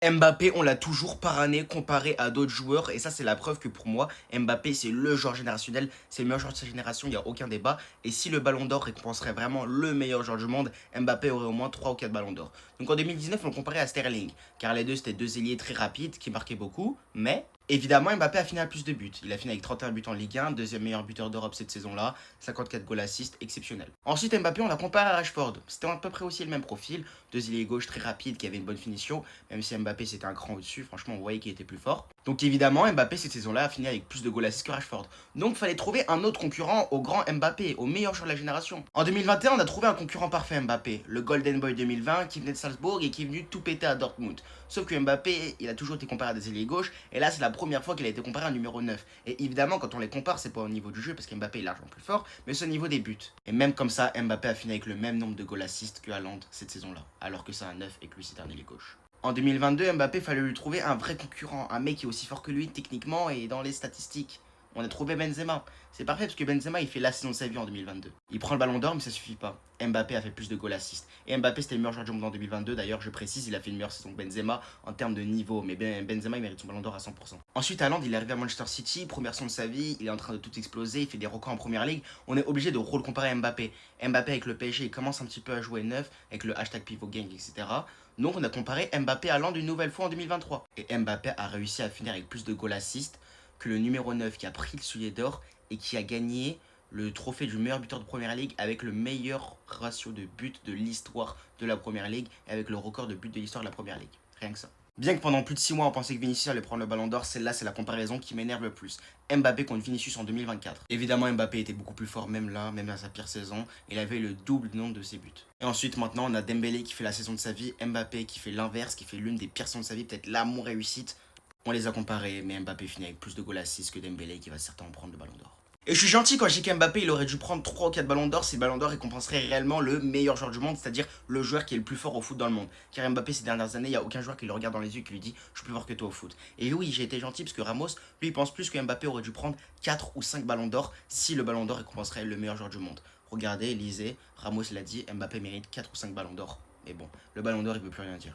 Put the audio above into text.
Mbappé, on l'a toujours parrainé comparé à d'autres joueurs, et ça c'est la preuve que pour moi, Mbappé c'est le joueur générationnel, c'est le meilleur joueur de sa génération, il n'y a aucun débat. Et si le Ballon d'Or récompenserait vraiment le meilleur joueur du monde, Mbappé aurait au moins 3 ou 4 Ballons d'Or. Donc en 2019, on le comparait à Sterling, car les deux c'était deux ailiers très rapides qui marquaient beaucoup, mais évidemment Mbappé a fini à plus de buts. Il a fini avec 31 buts en Ligue 1, deuxième meilleur buteur d'Europe cette saison-là, 54 goals assists, exceptionnel. Ensuite Mbappé, on l'a comparé à Rashford, c'était à peu près aussi le même profil, deux ailiers gauche très rapides qui avaient une bonne finition, même si Mbappé c'était un cran au-dessus, franchement on voyait qu'il était plus fort. Donc évidemment Mbappé cette saison-là a fini avec plus de goals assists que Rashford. Donc fallait trouver un autre concurrent au grand Mbappé, au meilleur joueur de la génération. En 2021 on a trouvé un concurrent parfait Mbappé, le Golden Boy 2020 qui venait de Salzbourg et qui est venu tout péter à Dortmund. Sauf que Mbappé il a toujours été comparé à des ailiers gauche et là c'est la première fois qu'il a été comparé à un numéro 9. Et évidemment quand on les compare c'est pas au niveau du jeu parce qu'Mbappé est largement plus fort, mais c'est au niveau des buts. Et même comme ça Mbappé a fini avec le même nombre de goals assists que Haaland cette saison-là, alors que c'est un 9 et que lui c'est un ailier gauche. En 2022, Mbappé, fallait lui trouver un vrai concurrent, un mec qui est aussi fort que lui techniquement et dans les statistiques. On a trouvé Benzema. C'est parfait parce que Benzema il fait la saison de sa vie en 2022. Il prend le ballon d'or mais ça suffit pas. Mbappé a fait plus de goals assists. Et Mbappé c'était le meilleur joueur du monde en 2022. D'ailleurs je précise, il a fait une meilleure saison que Benzema en termes de niveau. Mais Benzema il mérite son ballon d'or à 100%. Ensuite Haaland il est arrivé à Manchester City, première saison de sa vie, il est en train de tout exploser, il fait des records en première ligue. On est obligé de le comparer à Mbappé. Mbappé avec le PSG il commence un petit peu à jouer neuf avec le hashtag pivot gang etc. Donc on a comparé Mbappé à Haaland une nouvelle fois en 2023. Et Mbappé a réussi à finir avec plus de goals assists que le numéro 9 qui a pris le soulier d'or et qui a gagné le trophée du meilleur buteur de Première Ligue avec le meilleur ratio de buts de l'histoire de la Première Ligue et avec le record de buts de l'histoire de la Première Ligue. Rien que ça. Bien que pendant plus de 6 mois on pensait que Vinicius allait prendre le ballon d'or, celle-là c'est la comparaison qui m'énerve le plus. Mbappé contre Vinicius en 2024. Évidemment Mbappé était beaucoup plus fort même là, même à sa pire saison, il avait le double nombre de ses buts. Et ensuite maintenant on a Dembélé qui fait la saison de sa vie, Mbappé qui fait l'inverse, qui fait l'une des pires saisons de sa vie, peut-être l'amour réussite. On les a comparés, mais Mbappé finit avec plus de goals assists que Dembélé qui va certainement prendre le ballon d'or. Et je suis gentil quand je dis qu'Mbappé il aurait dû prendre 3 ou 4 ballons d'or si le ballon d'or récompenserait réellement le meilleur joueur du monde, c'est-à-dire le joueur qui est le plus fort au foot dans le monde. Car Mbappé ces dernières années, il n'y a aucun joueur qui le regarde dans les yeux et qui lui dit je suis plus fort que toi au foot. Et oui, j'ai été gentil parce que Ramos, lui, il pense plus que Mbappé aurait dû prendre 4 ou 5 ballons d'or si le ballon d'or récompenserait le meilleur joueur du monde. Regardez, lisez, Ramos l'a dit, Mbappé mérite 4 ou 5 ballons d'or. Mais bon, le ballon d'or il veut plus rien dire.